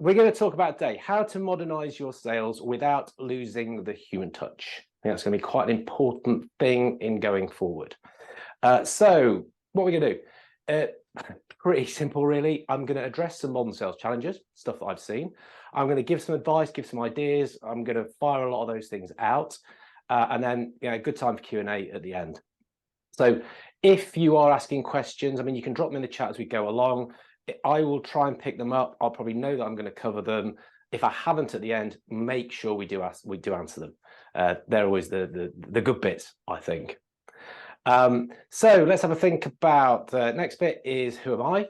we're going to talk about today how to modernize your sales without losing the human touch. I think that's going to be quite an important thing in going forward. So what we're going to do, pretty simple really. I'm going to address some modern sales challenges, stuff that I've seen. I'm going to give some advice, give some ideas. I'm going to fire a lot of those things out, and then good time for Q&A at the end. So if you are asking questions, I mean, you can drop them in the chat as we go along. I will try and pick them up. I'll probably know that I'm going to cover them. If I haven't at the end, make sure we do answer them. They're always the good bits, I think. So let's have a think about the next bit is who am I?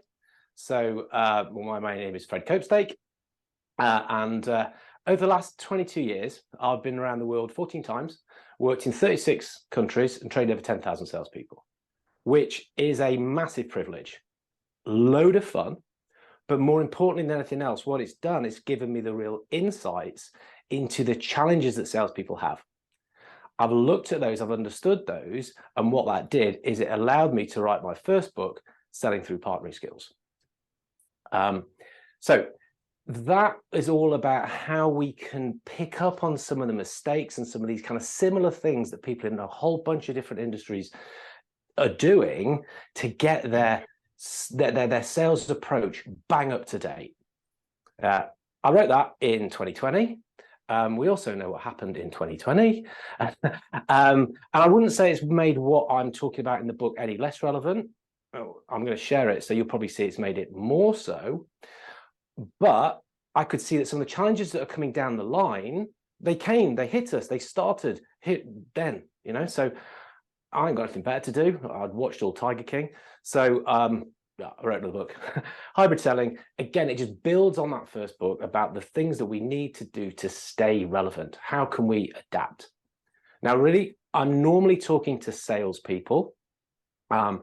So my name is Fred Copestake, and over the last 22 years, I've been around the world 14 times, worked in 36 countries and trained over 10,000 salespeople, which is a massive privilege. Load of fun, but more importantly than anything else, what it's done is given me the real insights into the challenges that salespeople have. I've looked at those, I've understood those, and what that did is it allowed me to write my first book, Selling Through Partnering Skills. So that is all about how we can pick up on some of the mistakes and some of these kind of similar things that people in a whole bunch of different industries are doing to get their sales approach bang up to date. I wrote that in 2020. We also know what happened in 2020. And I wouldn't say it's made what I'm talking about in the book any less relevant. I'm going to share it, so you'll probably see it's made it more so. But I could see that some of the challenges that are coming down the line, they hit us, they started, hit then, so I ain't got anything better to do. I'd watched all Tiger King. So yeah, I wrote another book, Hybrid Selling. Again, it just builds on that first book about the things that we need to do to stay relevant. How can we adapt? Now, really, I'm normally talking to salespeople. I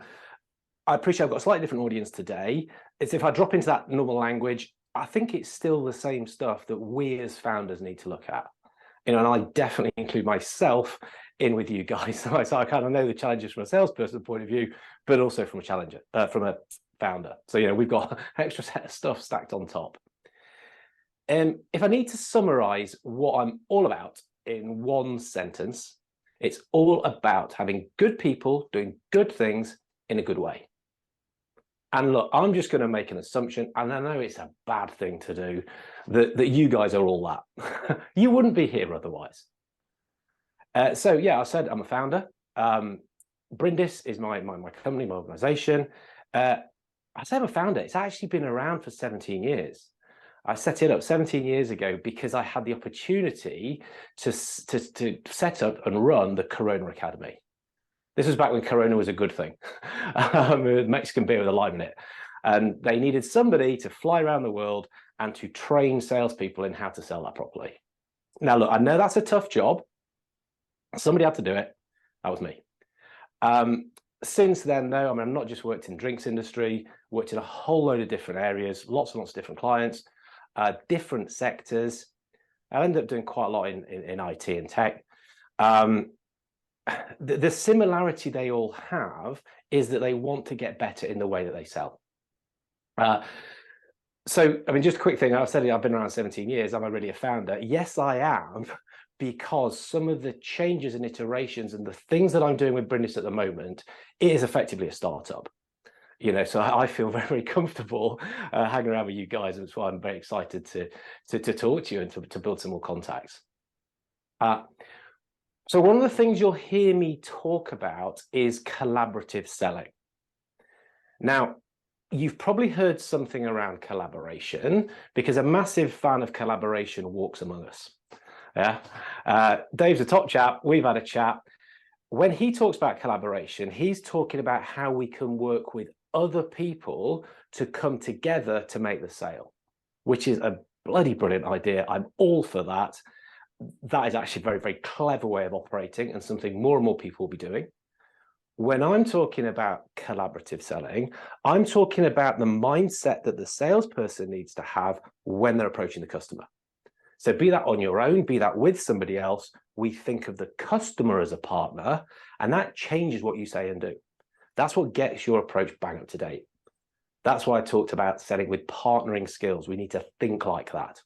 appreciate I've got a slightly different audience today. It's if I drop into that normal language, I think it's still the same stuff that we as founders need to look at. And I definitely include myself in with you guys. So I kind of know the challenges from a salesperson point of view, but also from from a founder. So, we've got an extra set of stuff stacked on top. If I need to summarize what I'm all about in one sentence, it's all about having good people doing good things in a good way. And look, I'm just going to make an assumption, and I know it's a bad thing to do, that you guys are all that. You wouldn't be here otherwise. So yeah, I said I'm a founder. Brindis is my company, my organization. I say I'm a founder. It's actually been around for 17 years. I set it up 17 years ago because I had the opportunity to set up and run the Corona Academy. This was back when Corona was a good thing. Mexican beer with a lime in it. And they needed somebody to fly around the world and to train salespeople in how to sell that properly. Now, look, I know that's a tough job. Somebody had to do it. That was me. Since then, though, I've not just worked in the drinks industry, worked in a whole load of different areas, lots and lots of different clients, different sectors. I ended up doing quite a lot in IT and tech. The similarity they all have is that they want to get better in the way that they sell. So, I mean, just a quick thing. I said I've been around 17 years. Am I really a founder? Yes, I am, because some of the changes and iterations and the things that I'm doing with Brindis at the moment, it is effectively a startup. So I feel very, very comfortable hanging around with you guys. That's why I'm very excited to talk to you and to build some more contacts. So one of the things you'll hear me talk about is collaborative selling. Now, you've probably heard something around collaboration because a massive fan of collaboration walks among us. Yeah, Dave's a top chap. We've had a chat. When he talks about collaboration, he's talking about how we can work with other people to come together to make the sale, which is a bloody brilliant idea. I'm all for that. That is actually a very, very clever way of operating and something more and more people will be doing. When I'm talking about collaborative selling, I'm talking about the mindset that the salesperson needs to have when they're approaching the customer. So be that on your own, be that with somebody else, we think of the customer as a partner, and that changes what you say and do. That's what gets your approach bang up to date. That's why I talked about selling with partnering skills. We need to think like that.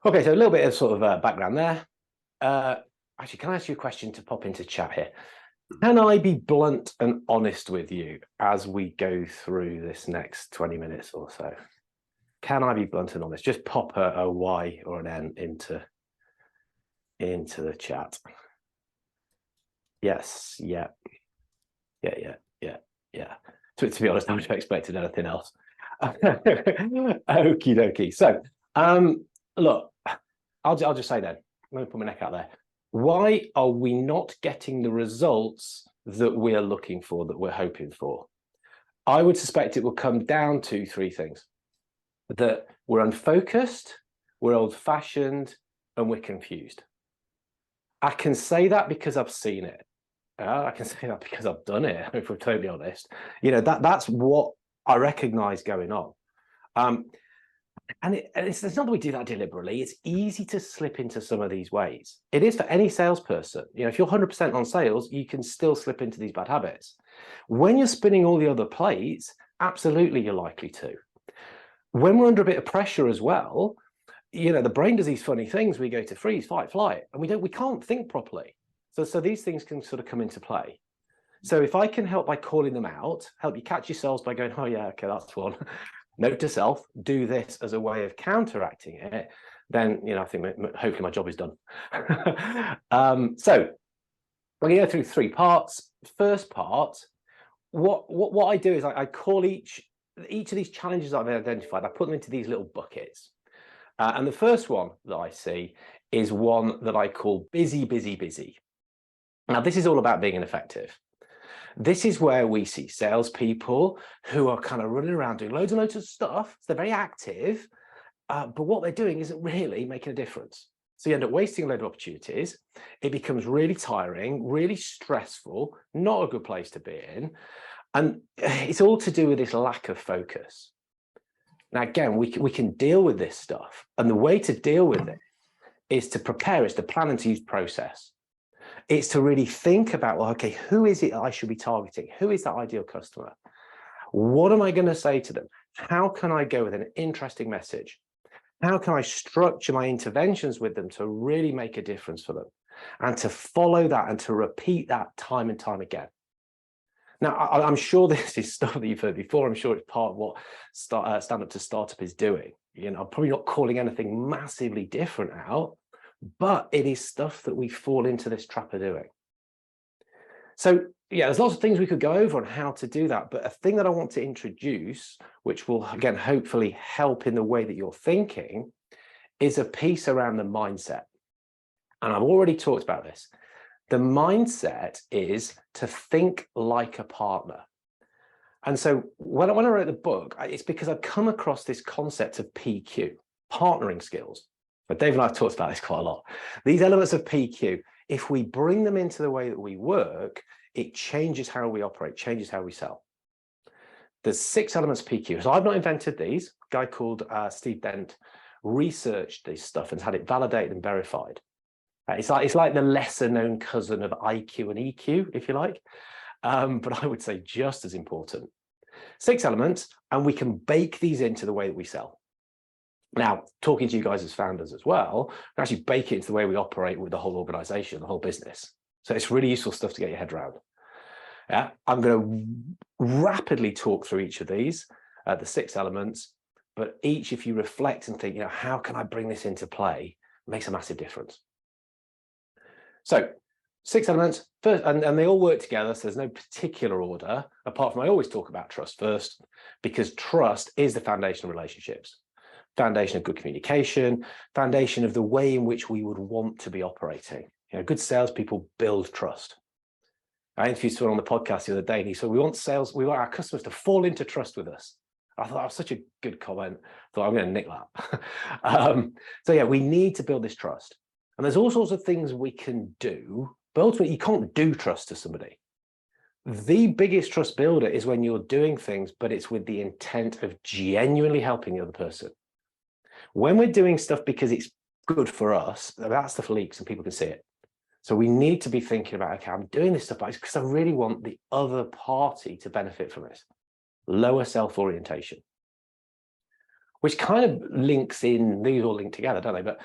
Okay, so a little bit of sort of background there. Actually, can I ask you a question to pop into chat here? Can I be blunt and honest with you as we go through this next 20 minutes or so? Can I be blunt and honest? Just pop a Y or an N into the chat. Yes, yeah. To be honest, I was expecting anything else. Okie dokie. So, look, I'll just say then, I'm going to put my neck out there. Why are we not getting the results that we're looking for, that we're hoping for? I would suspect it will come down to three things: that we're unfocused, we're old-fashioned, and we're confused. I can say that because I've seen it. I can say that because I've done it, if we're totally honest. You know, that's what I recognize going on. And it's not that we do that deliberately. It's easy to slip into some of these ways. It is for any salesperson. You know, if you're 100% on sales, you can still slip into these bad habits. When you're spinning all the other plates, absolutely you're likely to. When we're under a bit of pressure as well, you know, the brain does these funny things. We go to freeze, fight, flight, and we can't think properly. So these things can sort of come into play. So if I can help by calling them out, help you catch yourselves by going, oh yeah, okay, that's one. Note to self, do this as a way of counteracting it, then, you know, I think hopefully my job is done. So we're going to go through three parts. First part, what I do is I call each of these challenges I've identified, I put them into these little buckets. And the first one that I see is one that I call busy, busy, busy. Now, this is all about being ineffective. This is where we see salespeople who are kind of running around doing loads and loads of stuff. So they're very active, but what they're doing isn't really making a difference. So you end up wasting a load of opportunities. It becomes really tiring, really stressful, not a good place to be in. And it's all to do with this lack of focus. Now, again, we can deal with this stuff. And the way to deal with it is to prepare, is to plan and to use process. It's to really think about, well, okay, who is it I should be targeting? Who is that ideal customer? What am I going to say to them? How can I go with an interesting message? How can I structure my interventions with them to really make a difference for them? And to follow that and to repeat that time and time again. Now, I'm sure this is stuff that you've heard before. I'm sure it's part of what Stand Up to Startup is doing. You know, I'm probably not calling anything massively different out, but it is stuff that we fall into this trap of doing. So yeah, there's lots of things we could go over on how to do that, but a thing that I want to introduce, which will again hopefully help in the way that you're thinking, is a piece around the mindset. And I've already talked about this. The mindset is to think like a partner. And so when I wrote the book, it's because I've come across this concept of PQ, partnering skills. But Dave and I have talked about this quite a lot. These elements of PQ, if we bring them into the way that we work, it changes how we operate, changes how we sell. There's 6 elements of PQ. So I've not invented these. A guy called Steve Dent researched this stuff and had it validated and verified. It's like the lesser known cousin of IQ and EQ, if you like. But I would say just as important. 6 elements, and we can bake these into the way that we sell. Now, talking to you guys as founders as well, we can actually bake it into the way we operate with the whole organization, the whole business. So it's really useful stuff to get your head around. Yeah, I'm going to rapidly talk through each of these, the 6 elements, but each, if you reflect and think, you know, how can I bring this into play, makes a massive difference. So 6 elements, first, and they all work together, so there's no particular order, apart from I always talk about trust first, because trust is the foundation of relationships. Foundation of good communication, foundation of the way in which we would want to be operating. You know, good salespeople build trust. I interviewed someone on the podcast the other day, and he said, we want our customers to fall into trust with us. I thought that was such a good comment. I thought, I'm going to nick that. So yeah, we need to build this trust. And there's all sorts of things we can do, but ultimately you can't do trust to somebody. The biggest trust builder is when you're doing things, but it's with the intent of genuinely helping the other person. When we're doing stuff because it's good for us, that stuff leaks and people can see it. So we need to be thinking about, okay, I'm doing this stuff because I really want the other party to benefit from it. lower self-orientation, which kind of links in, these all link together, don't they? But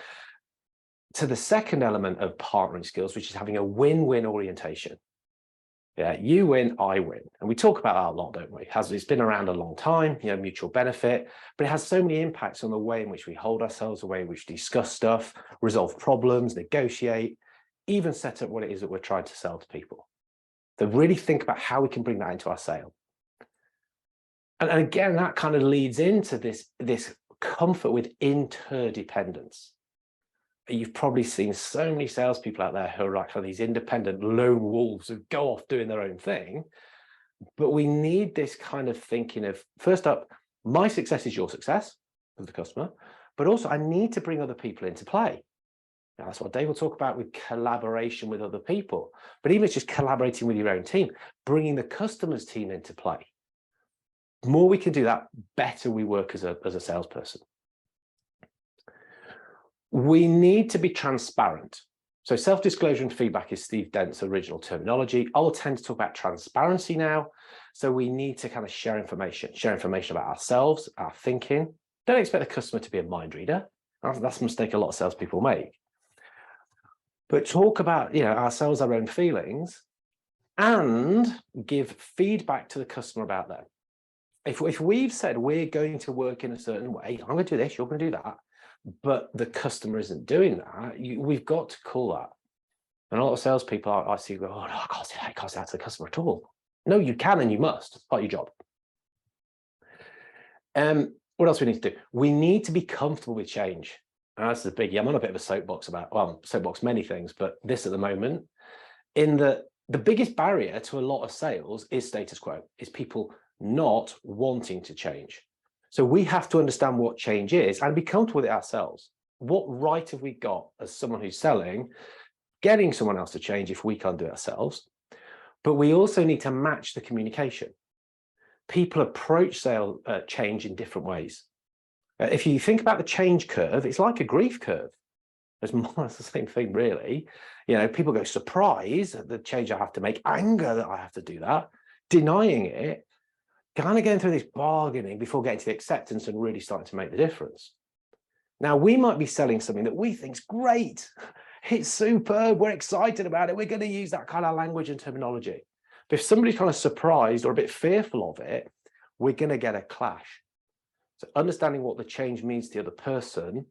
to the second element of partnering skills, which is having a win-win orientation. Yeah, you win, I win. And we talk about that a lot, don't we? It's been around a long time, mutual benefit, but it has so many impacts on the way in which we hold ourselves, the way in which we discuss stuff, resolve problems, negotiate, even set up what it is that we're trying to sell to people. So really think about how we can bring that into our sale. And again, that kind of leads into this comfort with interdependence. You've probably seen so many salespeople out there who are like these independent lone wolves who go off doing their own thing. But we need this kind of thinking of, first up, my success is your success as the customer, but also I need to bring other people into play. Now, that's what Dave will talk about with collaboration with other people. But even just collaborating with your own team, bringing the customer's team into play. The more we can do that, better we work as a salesperson. We need to be transparent. So self-disclosure and feedback is Steve Dent's original terminology. I'll tend to talk about transparency now. So we need to kind of share information about ourselves, our thinking. Don't expect the customer to be a mind reader. That's a mistake a lot of salespeople make. But talk about ourselves, our own feelings, and give feedback to the customer about them. If we've said we're going to work in a certain way, I'm going to do this, you're going to do that, but the customer isn't doing that, we've got to call that. And a lot of salespeople I see go, oh no, I can't say that to the customer at all. No, you can and you must. It's part of your job. What else we need to do? We need to be comfortable with change. And that's the biggie. I'm on a bit of a soapbox about, soapbox many things, but this at the moment, in the biggest barrier to a lot of sales is status quo, is people not wanting to change. So we have to understand what change is and be comfortable with it ourselves. What right have we got as someone who's selling, getting someone else to change if we can't do it ourselves? But we also need to match the communication. People approach change in different ways. If you think about the change curve, it's like a grief curve. It's the same thing, really. People go surprise at the change I have to make, anger that I have to do that, denying it, kind of going through this bargaining before getting to the acceptance and really starting to make the difference. Now, we might be selling something that we think's great. It's superb. We're excited about it. We're going to use that kind of language and terminology. But if somebody's kind of surprised or a bit fearful of it, we're going to get a clash. So understanding what the change means to the other person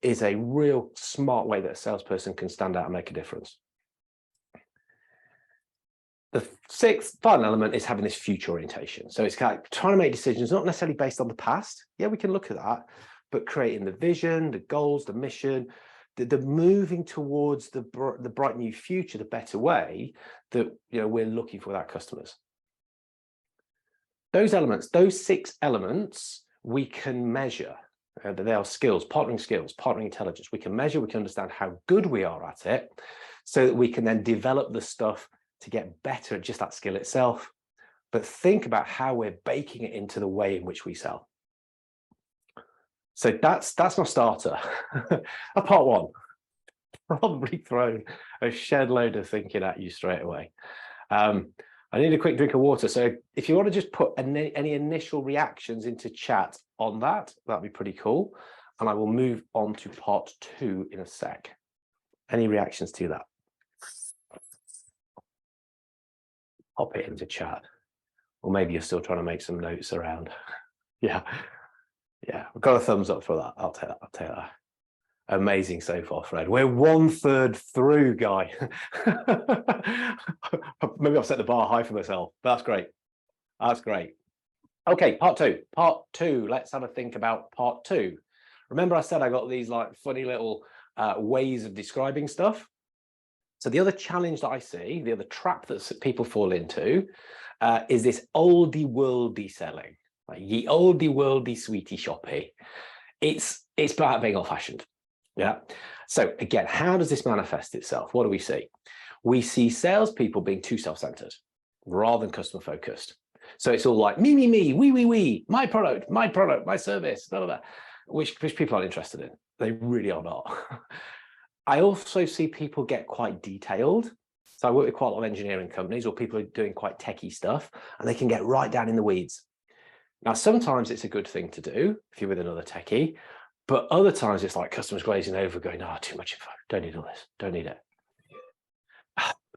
is a real smart way that a salesperson can stand out and make a difference. The sixth final element is having this future orientation. So it's kind of trying to make decisions, not necessarily based on the past. Yeah, we can look at that, but creating the vision, the goals, the mission, the moving towards the bright new future, the better way that we're looking for with our customers. Those elements, those 6 elements, we can measure. They are skills, partnering intelligence. We can measure, we can understand how good we are at it, so that we can then develop the stuff to get better at just that skill itself, but think about how we're baking it into the way in which we sell. So that's my starter. Part 1, probably thrown a shed load of thinking at you straight away. I need a quick drink of water. So if you want to just put any initial reactions into chat on that, that'd be pretty cool. And I will move on to part 2 in a sec. Any reactions to that? Pop it into chat. Or maybe you're still trying to make some notes around. Yeah, I've got a thumbs up for that. I'll take that. Amazing so far, Fred. We're 1/3 through, Guy. Maybe I've set the bar high for myself, but that's great. That's great. Okay, part 2. Part 2. Let's have a think about part 2. Remember I said I got these like funny little ways of describing stuff? So the other challenge that I see, the other trap that people fall into is this oldie worldy selling. Like ye oldie worldy sweetie shoppy. It's about being old fashioned. Yeah. So again, how does this manifest itself? What do we see? We see salespeople being too self-centered rather than customer focused. So it's all like me, we, my product, my service, blah, blah, blah, which people aren't interested in. They really are not. I also see people get quite detailed. So I work with quite a lot of engineering companies or people who are doing quite techie stuff, and they can get right down in the weeds. Now, sometimes it's a good thing to do if you're with another techie, but other times it's like customers glazing over going, oh, too much info, don't need all this, don't need it.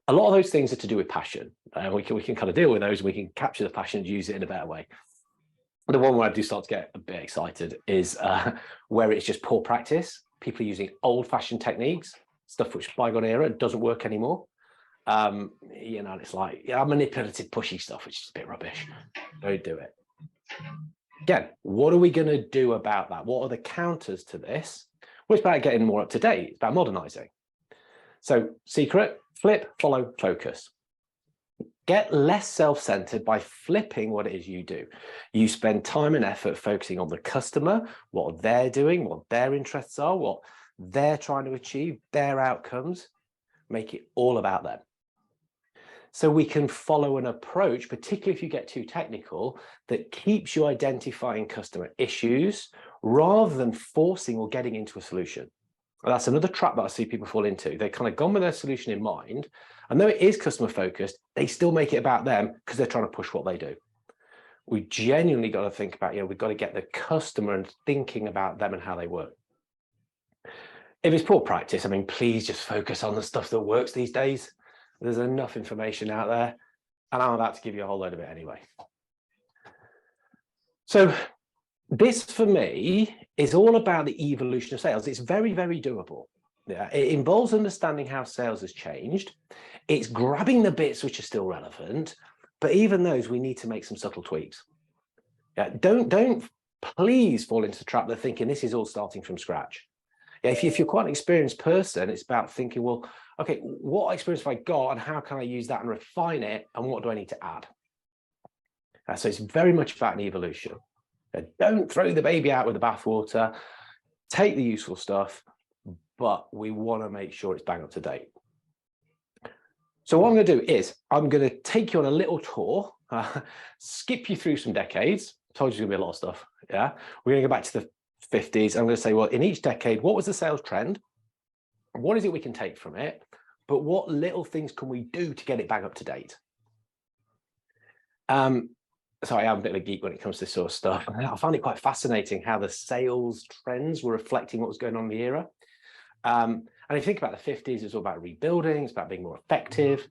A lot of those things are to do with passion. We can kind of deal with those, and we can capture the passion and use it in a better way. The one where I do start to get a bit excited is where it's just poor practice. People are using old-fashioned techniques, stuff which bygone era doesn't work anymore. You know, it's like, yeah, manipulative, pushy stuff, which is a bit rubbish. Don't do it. Again, what are we going to do about that? What are the counters to this? Well, it's about getting more up to date. It's about modernizing. So, secret, flip, follow, focus. Get less self-centered by flipping what it is you do. You spend time and effort focusing on the customer, what they're doing, what their interests are, what they're trying to achieve, their outcomes. Make it all about them. So we can follow an approach, particularly if you get too technical, that keeps you identifying customer issues rather than forcing or getting into a solution. And that's another trap that I see people fall into. They've kind of gone with their solution in mind, and though it is customer focused, they still make it about them because they're trying to push what they do. We genuinely got to think about, we've got to get the customer and thinking about them and how they work. If it's poor practice, I mean, please just focus on the stuff that works these days. There's enough information out there, and I'm about to give you a whole load of it anyway. So this, for me, is all about the evolution of sales. It's very, very doable. Yeah, it involves understanding how sales has changed. It's grabbing the bits which are still relevant, but even those, we need to make some subtle tweaks. Yeah, don't please fall into the trap of thinking this is all starting from scratch. Yeah, if you're quite an experienced person, it's about thinking, well, okay, what experience have I got and how can I use that and refine it, and what do I need to add? So it's very much about an evolution. Don't throw the baby out with the bathwater. Take the useful stuff, but we want to make sure it's bang up to date. So what I'm going to do is I'm going to take you on a little tour, skip you through some decades. I told you there's going to be a lot of stuff. Yeah, we're going to go back to the 50s. I'm going to say, well, in each decade, what was the sales trend? What is it we can take from it? But what little things can we do to get it back up to date? So I am a bit of a geek when it comes to this sort of stuff. I found it quite fascinating how the sales trends were reflecting what was going on in the era. And if you think about the 50s, it was all about rebuilding, it's about being more effective.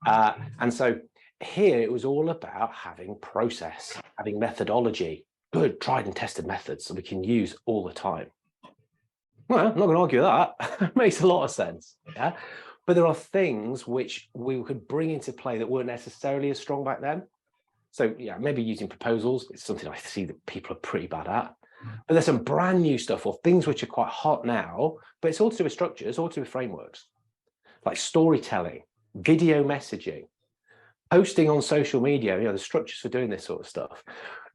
And so here it was all about having process, having methodology, good tried and tested methods that we can use all the time. Well, I'm not going to argue that. It makes a lot of sense. Yeah. But there are things which we could bring into play that weren't necessarily as strong back then. So yeah, maybe using proposals, it's something I see that people are pretty bad at. But there's some brand new stuff or things which are quite hot now, but it's all to do with structures, all to do with frameworks, like storytelling, video messaging, posting on social media, the structures for doing this sort of stuff.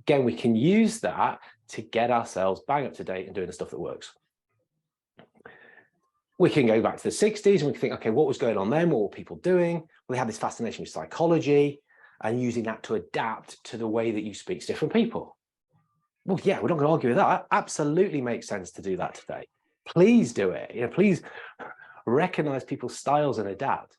Again, we can use that to get ourselves bang up to date and doing the stuff that works. We can go back to the 60s and we can think, okay, what was going on then? What were people doing? Well, they had this fascination with psychology and using that to adapt to the way that you speak to different people. Well, yeah, we're not going to argue with that. Absolutely makes sense to do that today. Please do it. Please recognize people's styles and adapt.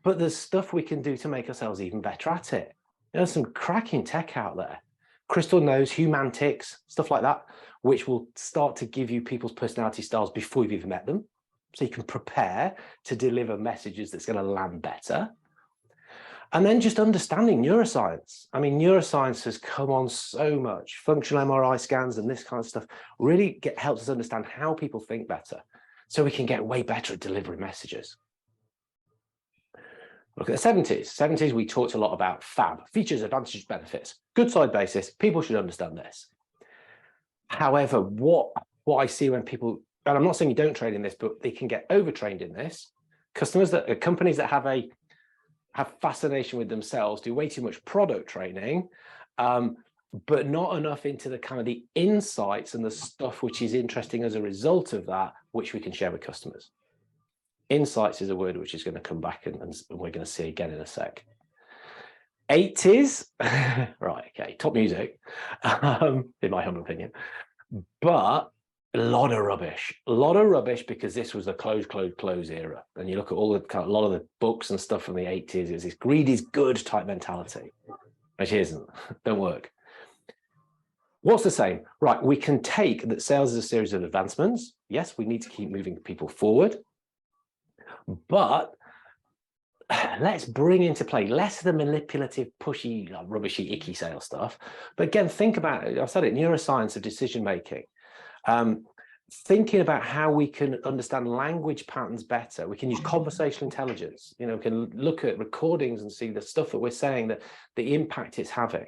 But there's stuff we can do to make ourselves even better at it. There's some cracking tech out there. Crystal knows, Humantics, stuff like that, which will start to give you people's personality styles before you've even met them. So you can prepare to deliver messages that's going to land better. And then just understanding neuroscience. I mean, neuroscience has come on so much. Functional MRI scans and this kind of stuff really helps us understand how people think better, so we can get way better at delivering messages. Look at the 70s. 70s, we talked a lot about FAB, features, advantages, benefits. Good side basis, people should understand this. However, what I see when people, and I'm not saying you don't train in this, but they can get overtrained in this. Companies that have fascination with themselves, do way too much product training, but not enough into the kind of the insights and the stuff which is interesting as a result of that, which we can share with customers. Insights is a word which is going to come back and we're going to see again in a sec. 80s, right, okay, top music, in my humble opinion, but a lot of rubbish because this was a close era. And you look at all the a lot of the books and stuff from the 80s, it's this greed is good type mentality, which isn't, don't work. What's the same? Right, we can take that sales is a series of advancements. Yes, we need to keep moving people forward, but let's bring into play less of the manipulative, pushy, rubbishy, icky sales stuff. But again, think about it. I've said it, neuroscience of decision making. Thinking about how we can understand language patterns better. We can use conversational intelligence. You know, we can look at recordings and see the stuff that we're saying, that the impact it's having.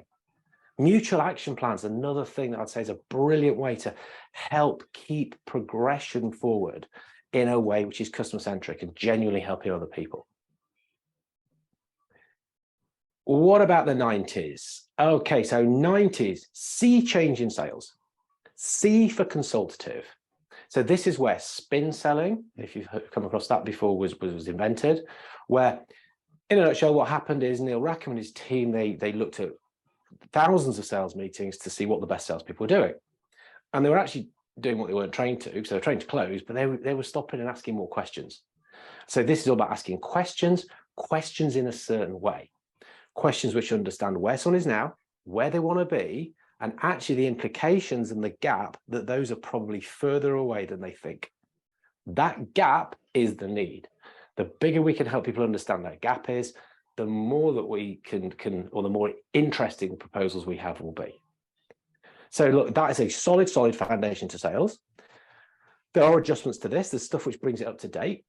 Mutual action plans, another thing that I'd say is a brilliant way to help keep progression forward in a way which is customer-centric and genuinely helping other people. What about the 90s? Okay, so 90s, C, change in sales. C for consultative. So this is where spin selling, if you've come across that before, was invented, where in a nutshell, what happened is Neil Rackham and his team, they looked at thousands of sales meetings to see what the best salespeople were doing. And they were actually doing what they weren't trained to, because they were trained to close, but they were stopping and asking more questions. So this is all about asking questions in a certain way. Questions which understand where someone is now, where they want to be, and actually the implications and the gap that those are probably further away than they think. That gap is the need. The bigger we can help people understand that gap is, the more that we can, or the more interesting proposals we have will be. So look, that is a solid foundation to sales. There are adjustments to this. There's stuff which brings it up to date.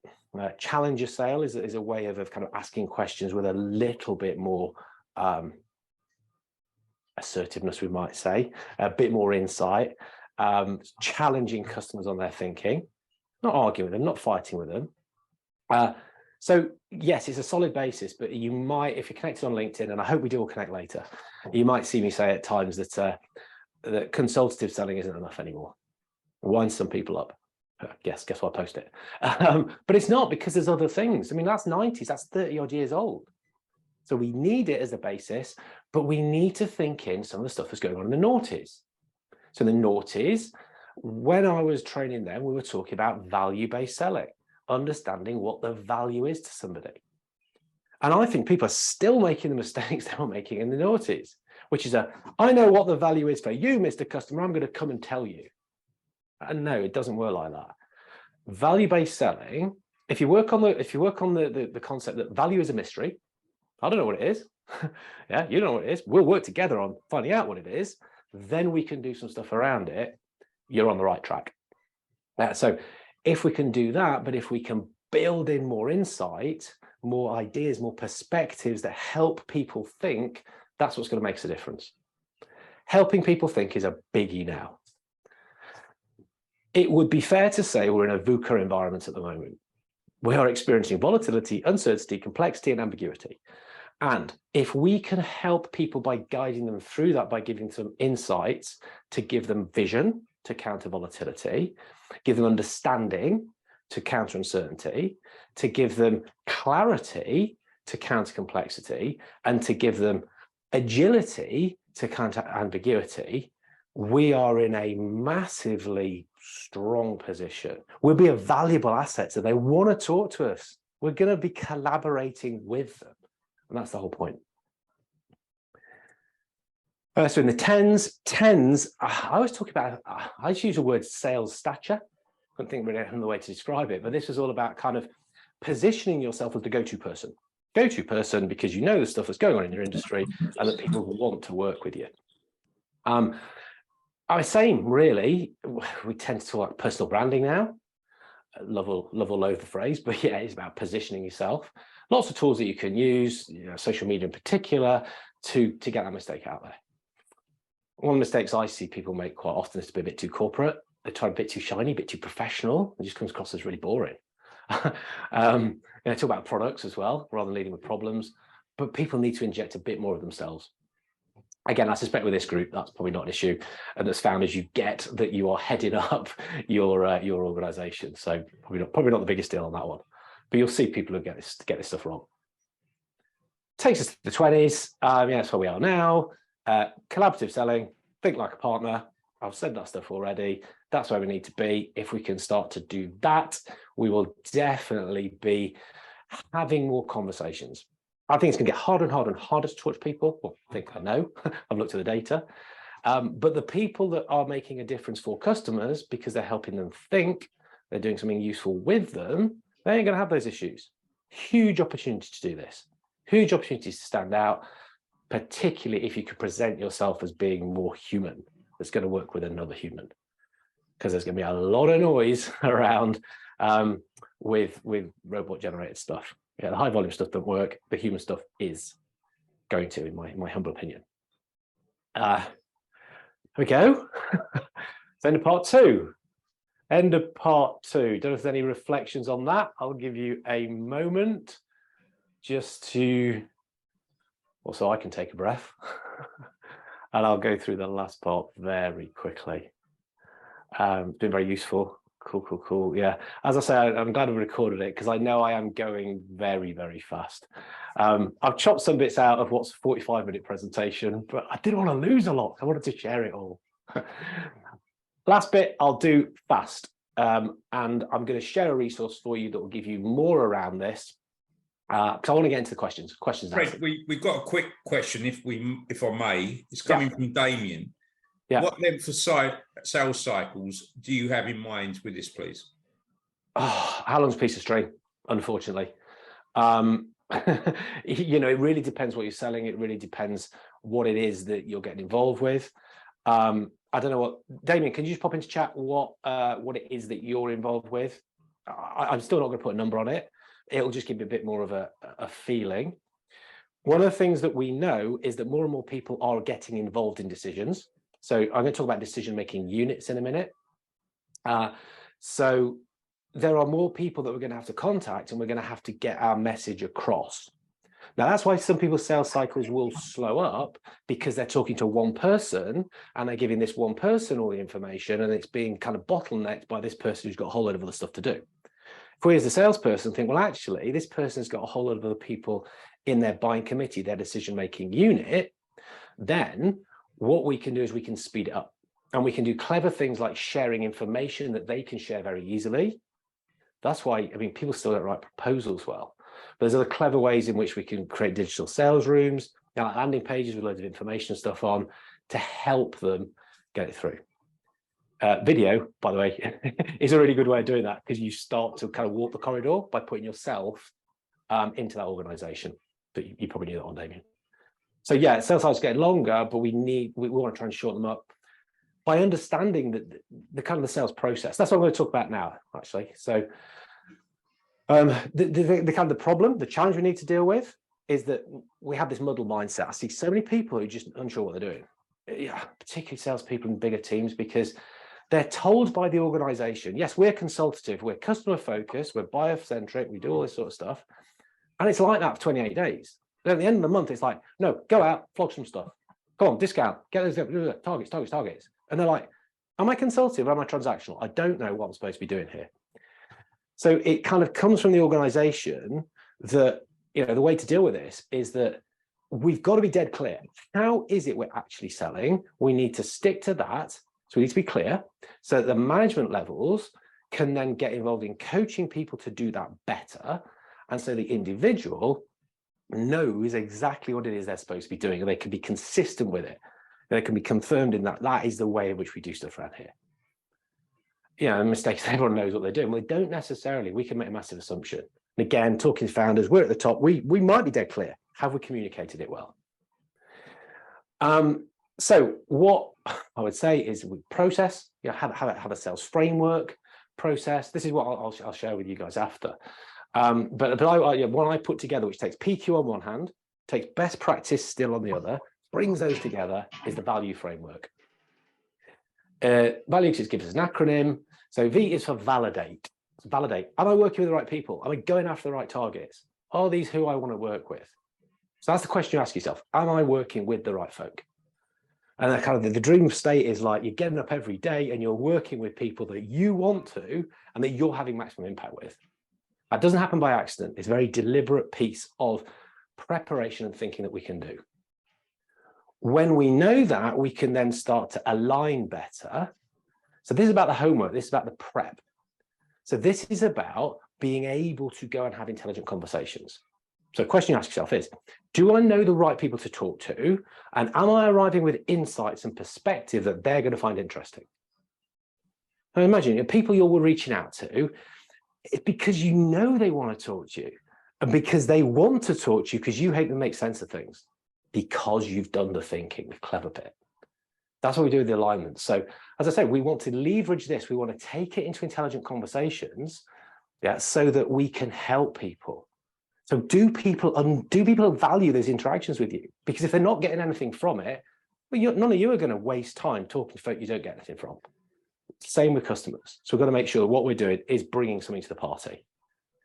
Challenger sale is a way of kind of asking questions with a little bit more assertiveness, we might say, a bit more insight, challenging customers on their thinking, not arguing with them, not fighting with them. So yes, it's a solid basis, but you might, if you're connected on LinkedIn, and I hope we do all connect later, you might see me say at times that that consultative selling isn't enough anymore. Wind some people up. Guess what, I post it. But it's not, because there's other things. I mean, that's 90s, that's 30 odd years old. So we need it as a basis, but we need to think in some of the stuff that's going on in the noughties. So the noughties, when I was training them, we were talking about value-based selling, understanding what the value is to somebody. And I think people are still making the mistakes they were making in the noughties, which is I know what the value is for you, Mr. Customer, I'm going to come and tell you. And no, it doesn't work like that. Value-based selling, if you work on the concept that value is a mystery, I don't know what it is. Yeah, you don't know what it is. We'll work together on finding out what it is. Then we can do some stuff around it. You're on the right track. So if we can do that, but if we can build in more insight, more ideas, more perspectives that help people think, that's what's going to make a difference. Helping people think is a biggie now. It would be fair to say we're in a VUCA environment at the moment. We are experiencing volatility, uncertainty, complexity, and ambiguity. And if we can help people by guiding them through that, by giving them insights to give them vision to counter volatility, give them understanding to counter uncertainty, to give them clarity to counter complexity, and to give them agility to counter ambiguity, we are in a massively strong position. We'll be a valuable asset, so they want to talk to us. We're going to be collaborating with them. And that's the whole point. So in the tens, I always talk about, I just use the word sales stature. I couldn't think really of another way to describe it, but this is all about kind of positioning yourself as the go-to person. Go-to person because you know the stuff that's going on in your industry and that people want to work with you. I was saying, really, we tend to talk about personal branding now. Love or loathe the phrase, but yeah, it's about positioning yourself. Lots of tools that you can use, social media in particular, to get that mistake out there. One of the mistakes I see people make quite often is to be a bit too corporate. They try a bit too shiny, a bit too professional. It just comes across as really boring. Talk about products as well, rather than leading with problems. But people need to inject a bit more of themselves. Again, I suspect with this group, that's probably not an issue. And as founders, you get that you are heading up your organization. So probably not the biggest deal on that one. But you'll see people who get this stuff wrong. Takes us to the 20s. That's where we are now. Collaborative selling, think like a partner. I've said that stuff already. That's where we need to be. If we can start to do that, we will definitely be having more conversations. I think it's going to get harder and harder and harder to talk to people. Well, I think I know. I've looked at the data. But the people that are making a difference for customers because they're helping them think, they're doing something useful with them, they ain't going to have those issues. Huge opportunity to do this. Huge opportunities to stand out, particularly if you could present yourself as being more human, that's going to work with another human. Because there's going to be a lot of noise around with robot generated stuff. Yeah, the high volume stuff doesn't work. The human stuff is going to, in my humble opinion. Here we go. It's end of part two. End of part two. Don't know if there's any reflections on that. I'll give you a moment just to, also I can take a breath. And I'll go through the last part very quickly. It's been very useful. Cool. Yeah, as I say, I'm glad I recorded it because I know I am going very, very fast. I've chopped some bits out of what's a 45-minute presentation, but I didn't want to lose a lot. I wanted to share it all. Last bit I'll do fast, and I'm going to share a resource for you that will give you more around this. Because I want to get into the questions. Fred, we've got a quick question, if I may. It's coming from Damien. Yeah. What length of sales cycles do you have in mind with this, please? Oh, how long's a piece of string, unfortunately. You know, it really depends what you're selling. It really depends what it is that you're getting involved with. I don't know what, Damien, can you just pop into chat what it is that you're involved with? I'm still not going to put a number on it. It'll just give you a bit more of a feeling. One of the things that we know is that more and more people are getting involved in decisions. So I'm going to talk about decision-making units in a minute. So there are more people that we're going to have to contact, and we're going to have to get our message across. Now, that's why some people's sales cycles will slow up, because they're talking to one person and they're giving this one person all the information, and it's being kind of bottlenecked by this person who's got a whole load of other stuff to do. If we as a salesperson think, well, actually, this person's got a whole lot of other people in their buying committee, their decision-making unit, then what we can do is we can speed it up, and we can do clever things like sharing information that they can share very easily. That's why, I mean, people still don't write proposals well. But there's other clever ways in which we can create digital sales rooms, like landing pages with loads of information and stuff on to help them get it through. Video, by the way, is a really good way of doing that, because you start to kind of walk the corridor by putting yourself into that organization. But you probably knew that on, Damien. So yeah, sales cycles getting longer, but we want to try and shorten them up by understanding the kind of the sales process. That's what I'm going to talk about now, actually. So the kind of the problem, the challenge we need to deal with is that we have this muddled mindset. I see so many people who are just unsure what they're doing. Yeah, particularly salespeople in bigger teams, because they're told by the organization, yes, we're consultative, we're customer focused, we're buyer centric, we do all this sort of stuff. And it's like that for 28 days. But at the end of the month, it's like, no, go out, flog some stuff. Come on, discount, get those targets. And they're like, am I consultative or am I transactional? I don't know what I'm supposed to be doing here. So it kind of comes from the organization that, you know, the way to deal with this is that we've got to be dead clear. How is it we're actually selling? We need to stick to that. So we need to be clear so that the management levels can then get involved in coaching people to do that better. And so the individual knows exactly what it is they're supposed to be doing, and they can be consistent with it. They can be confirmed in that is the way in which we do stuff around here. Yeah, and mistakes, everyone knows what they're doing. Well, they don't necessarily. We can make a massive assumption. And again, talking to founders, we're at the top. We might be dead clear. Have we communicated it well? So what I would say is we process, you know, have a sales framework process. This is what I'll share with you guys after. But one I put together, which takes PQ on one hand, takes best practice still on the other, brings those together, is the value framework. Value just gives us an acronym. So V is for validate. So validate. Am I working with the right people? Am I going after the right targets? Are these who I want to work with? So that's the question you ask yourself. Am I working with the right folk? And that kind of the dream state is like you're getting up every day and you're working with people that you want to and that you're having maximum impact with. That doesn't happen by accident. It's a very deliberate piece of preparation and thinking that we can do. When we know that, we can then start to align better. So this is about the homework. This is about the prep. So this is about being able to go and have intelligent conversations. So the question you ask yourself is, do I know the right people to talk to? And am I arriving with insights and perspective that they're going to find interesting? Now imagine people you're reaching out to, it's because you know they want to talk to you, and because they want to talk to you because you help them make sense of things, because you've done the thinking, the clever bit. That's what we do with the alignment. So as I say, we want to leverage this. We want to take it into intelligent conversations, yeah, so that we can help people. So do people value those interactions with you? Because if they're not getting anything from it, well, none of you are going to waste time talking to folk you don't get anything from. Same with customers. So we've got to make sure what we're doing is bringing something to the party.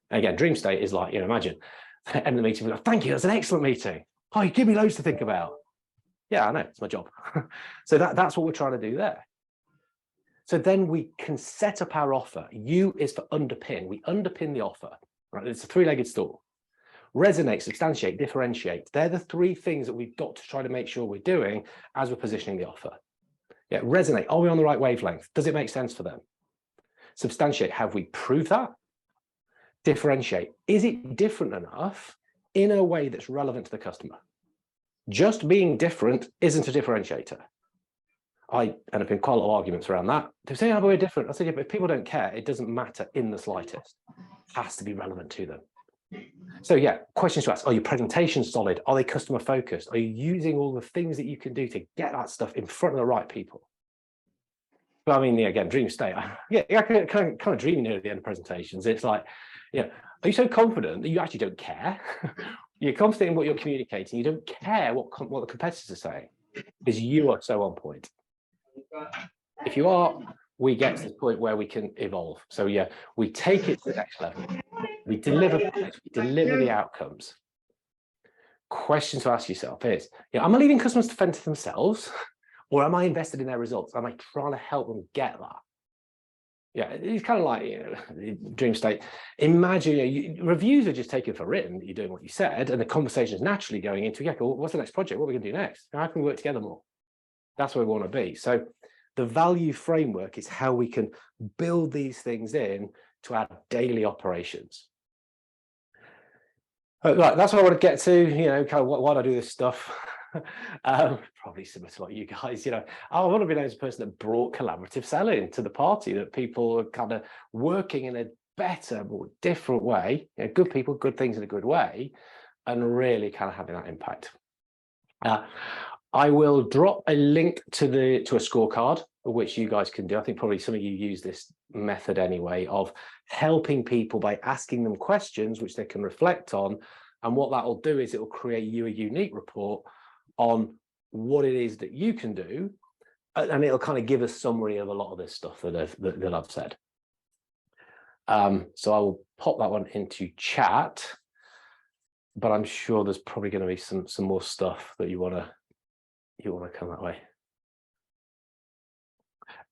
And again, dream state is like, imagine at the end of the meeting, we're like, thank you, that's an excellent meeting. Oh, you give me loads to think about. Yeah, I know, it's my job. So that's what we're trying to do there. So then we can set up our offer. U is for underpin. We underpin the offer, right? It's a three-legged stool. Resonate, substantiate, differentiate. They're the three things that we've got to try to make sure we're doing as we're positioning the offer. Yeah, resonate. Are we on the right wavelength? Does it make sense for them? Substantiate. Have we proved that? Differentiate. Is it different enough in a way that's relevant to the customer? Just being different isn't a differentiator. I end up in quite a lot of arguments around that. They say, oh, but we're different. I say, yeah, but if people don't care, it doesn't matter in the slightest. It has to be relevant to them. So yeah, questions to ask. Are your presentations solid? Are they customer focused? Are you using all the things that you can do to get that stuff in front of the right people? But I mean, yeah, again, dream state. Yeah, I kind of dreaming near the end of presentations. It's like, are you so confident that you actually don't care? You're confident in what you're communicating. You don't care what the competitors are saying because you are so on point. If you are, we get to the point where we can evolve. So yeah, we take it to the next level. We deliver the outcomes. Question to ask yourself is, am I leaving customers to fend for themselves, or am I invested in their results? Am I trying to help them get that? Yeah, it's kind of like dream state. Imagine reviews are just taken for written that you're doing what you said, and the conversation is naturally going into, cool, what's the next project? What are we going to do next? How can we work together more? That's where we want to be. So the value framework is how we can build these things in to our daily operations. Right, that's what I want to get to, kind of why do I do this stuff? Probably similar to what you guys, I want to be known as a person that brought collaborative selling to the party, that people are kind of working in a better, more different way, good people, good things in a good way, and really kind of having that impact. I will drop a link to a scorecard, which you guys can do. I think probably some of you use this method anyway, of helping people by asking them questions which they can reflect on. And what that will do is it will create you a unique report on what it is that you can do. And it'll kind of give a summary of a lot of this stuff that I've said. So I will pop that one into chat, but I'm sure there's probably going to be some more stuff that you want to come that way.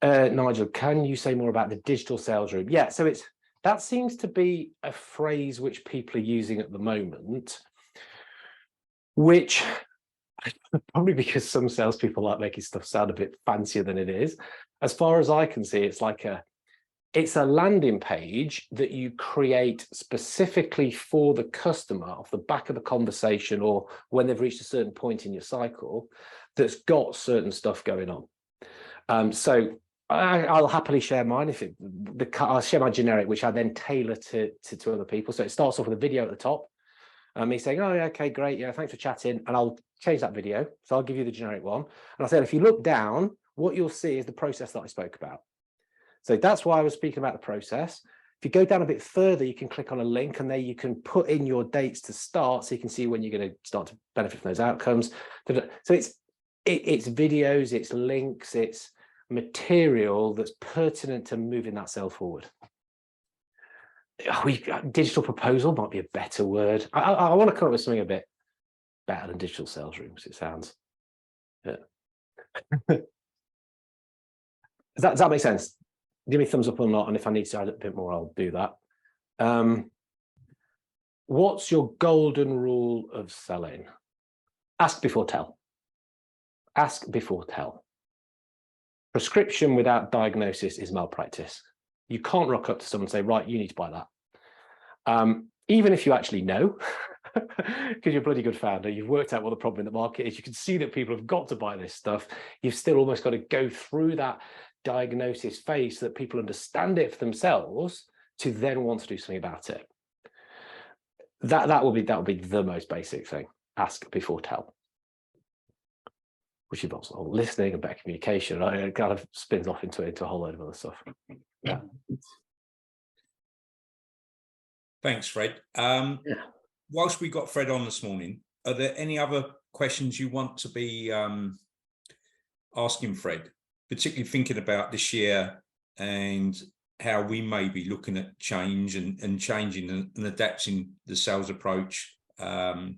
Nigel, can you say more about the digital sales room? Yeah, so that seems to be a phrase which people are using at the moment, which probably because some salespeople like making stuff sound a bit fancier than it is. As far as I can see, it's a landing page that you create specifically for the customer off the back of the conversation, or when they've reached a certain point in your cycle that's got certain stuff going on. So I'll happily share mine. I'll share my generic, which I then tailor to other people. So it starts off with a video at the top, me saying, oh, yeah, okay, great, yeah, thanks for chatting, and I'll change that video. So I'll give you the generic one, and I said, if you look down, what you'll see is the process that I spoke about. So that's why I was speaking about the process. If you go down a bit further, you can click on a link, and there you can put in your dates to start, so you can see when you're going to start to benefit from those outcomes. So it's videos, it's links, it's material that's pertinent to moving that sale forward. Digital proposal might be a better word. I want to come up with something a bit better than digital sales rooms, it sounds. Yeah. Does that make sense? Give me a thumbs up or not, and if I need to add a bit more, I'll do that. What's your golden rule of selling? Ask before tell. Ask before tell. Prescription without diagnosis is malpractice. You can't rock up to someone and say, right, you need to buy that. even if you actually know, because you're a bloody good founder, you've worked out what the problem in the market is, you can see that people have got to buy this stuff, you've still almost got to go through that diagnosis phase so that people understand it for themselves to then want to do something about it. That will be the most basic thing. Ask before tell, which involves listening and better communication. It kind of spins off into a whole load of other stuff. Yeah. Thanks, Fred. Whilst we got Fred on this morning, are there any other questions you want to be asking Fred, particularly thinking about this year and how we may be looking at change and changing and adapting the sales approach, and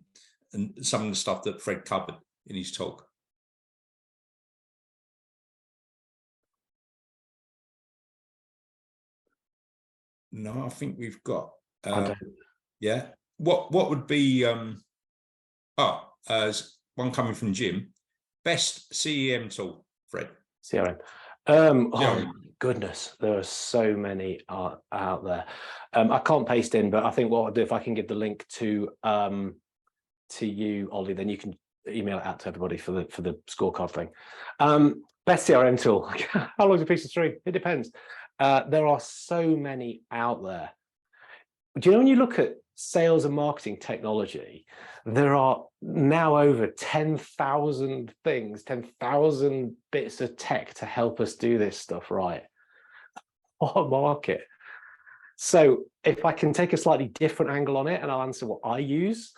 some of the stuff that Fred covered in his talk? No, I think we've got. Yeah. What would be? As one coming from Jim, best CEM tool, Fred. CRM. Oh my goodness, there are so many out there. I can't paste in, but I think what I'll do, if I can give the link to you, Ollie, then you can email it out to everybody for the scorecard thing. Best CRM tool. How long's a piece of string? It depends. There are so many out there. Do you know, when you look at sales and marketing technology, there are now over 10,000 things, 10,000 bits of tech to help us do this stuff right. What a market. So if I can take a slightly different angle on it, and I'll answer what I use,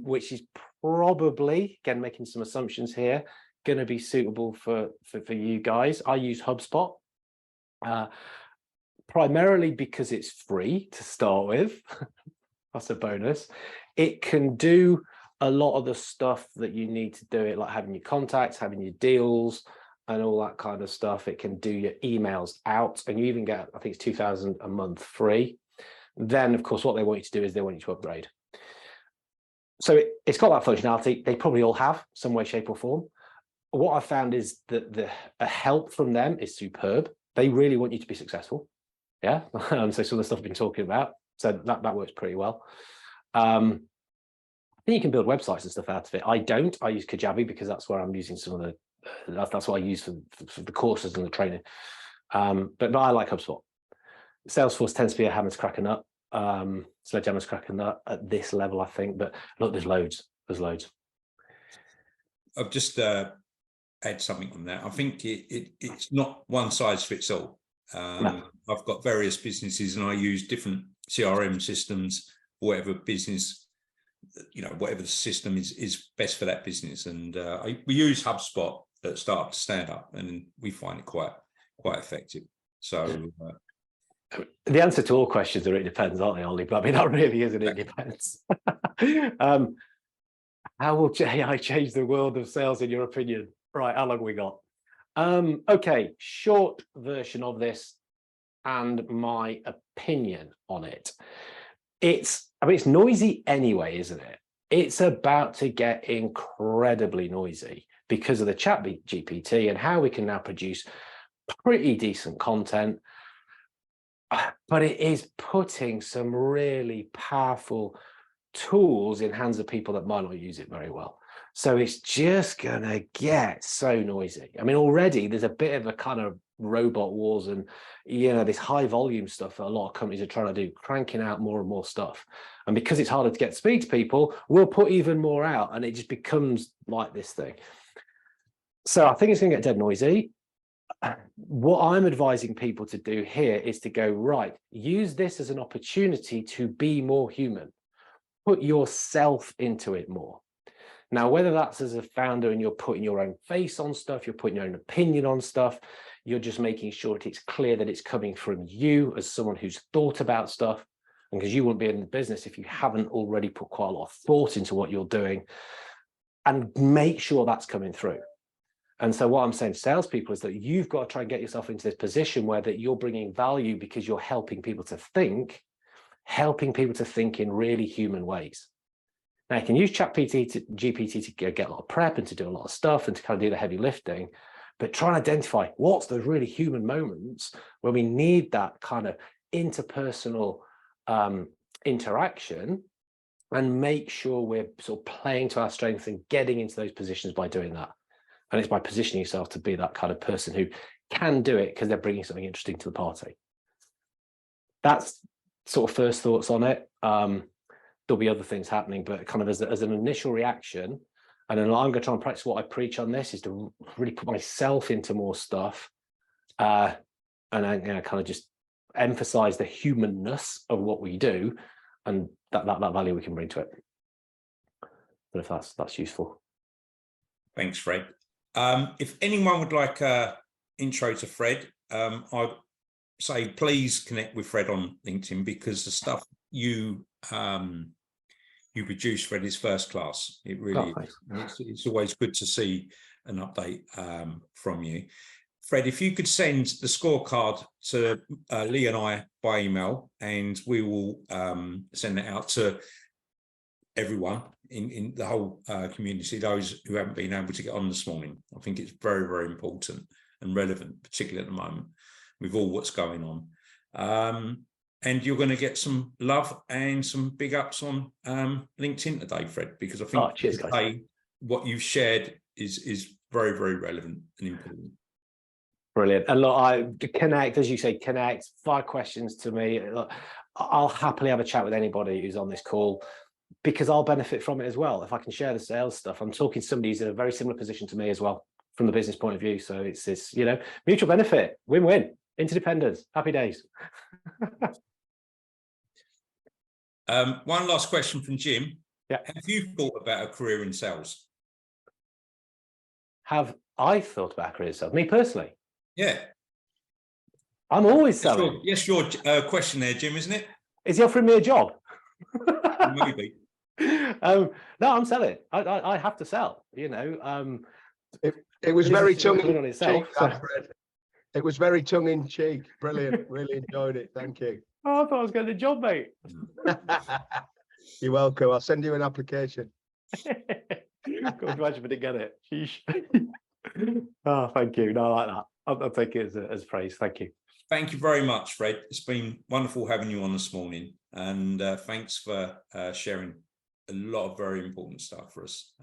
which is probably, again, making some assumptions here, going to be suitable for you guys. I use HubSpot. Primarily because it's free to start with. That's a bonus. It can do a lot of the stuff that you need to do it, like having your contacts, having your deals, and all that kind of stuff. It can do your emails out, and you even get, I think it's $2,000 a month free. Then, of course, what they want you to do is they want you to upgrade. So it's got that functionality. They probably all have some way, shape, or form. What I found is that the help from them is superb. They really want you to be successful. Yeah, so some of the stuff I've been talking about, so that works pretty well. I think you can build websites and stuff out of it. I don't. I use Kajabi because that's where I'm using some of the. That's what I use for the courses and the training. But I like HubSpot. Salesforce tends to be a hammer's crack a nut. Sledgehammer's crack a nut at this level, I think. But look, there's loads. There's loads. I've just add something on that. I think it's not one size fits all. No. I've got various businesses and I use different CRM systems, whatever business, whatever the system is best for that business. And we use HubSpot at startup to stand up, and we find it quite effective. So the answer to all questions are it depends, aren't they, Ollie? But I mean, that really isn't. It depends. How will AI change the world of sales, in your opinion? Right, how long we got? Okay, short version of this and my opinion on it. It's noisy anyway, isn't it? It's about to get incredibly noisy because of the chat GPT and how we can now produce pretty decent content. But it is putting some really powerful tools in hands of people that might not use it very well. So it's just gonna get so noisy. I mean, already there's a bit of a kind of robot wars and this high volume stuff that a lot of companies are trying to do, cranking out more and more stuff. And because it's harder to get to speak to people, we'll put even more out, and it just becomes like this thing. So I think it's gonna get dead noisy. What I'm advising people to do here is to go, right, use this as an opportunity to be more human. Put yourself into it more. Now, whether that's as a founder and you're putting your own face on stuff, you're putting your own opinion on stuff, you're just making sure that it's clear that it's coming from you as someone who's thought about stuff, and because you wouldn't be in the business if you haven't already put quite a lot of thought into what you're doing, and make sure that's coming through. And so what I'm saying to salespeople is that you've got to try and get yourself into this position where that you're bringing value because you're helping people to think in really human ways. Now, you can use GPT to get a lot of prep and to do a lot of stuff and to kind of do the heavy lifting, but try and identify what's the really human moments where we need that kind of interpersonal interaction and make sure we're sort of playing to our strengths and getting into those positions by doing that. And it's by positioning yourself to be that kind of person who can do it because they're bringing something interesting to the party. That's sort of first thoughts on it. There'll be other things happening, but kind of as an initial reaction, and then I'm going to try and practice what I preach on this, is to really put myself into more stuff, and then kind of just emphasize the humanness of what we do, and that value we can bring to it. But if that's useful. Thanks, Fred. If anyone would like an intro to Fred, I'd say please connect with Fred on LinkedIn, because the stuff you produce, Fred, is first class. It really is. It's always good to see an update from you. Fred, if you could send the scorecard to Lee and I by email, and we will send it out to everyone in the whole community, those who haven't been able to get on this morning. I think it's very, very important and relevant, particularly at the moment with all what's going on. And you're going to get some love and some big ups on LinkedIn today, Fred, because I think cheers, guys. What you've shared is very, very relevant and important. Brilliant. And look, I connect, as you say, connect, fire questions to me. Look, I'll happily have a chat with anybody who's on this call, because I'll benefit from it as well. If I can share the sales stuff, I'm talking to somebody who's in a very similar position to me as well, from the business point of view. So it's this, mutual benefit, win-win, interdependence, happy days. One last question from Jim. Yeah. Have you thought about a career in sales? Have I thought about a career in sales? Me personally? Yeah. I'm always selling. Yes, your question there, Jim, isn't it? Is he offering me a job? Maybe. No, I'm selling. I have to sell, It was very tongue-in-cheek, Fred. It was very tongue-in-cheek. Brilliant. Really enjoyed it. Thank you. Oh, I thought I was getting a job, mate. You're welcome. I'll send you an application. God, imagine if I didn't get it. Sheesh. Oh, thank you. No, I like that. I'll take it as praise. Thank you. Thank you very much, Fred. It's been wonderful having you on this morning. And thanks for sharing a lot of very important stuff for us.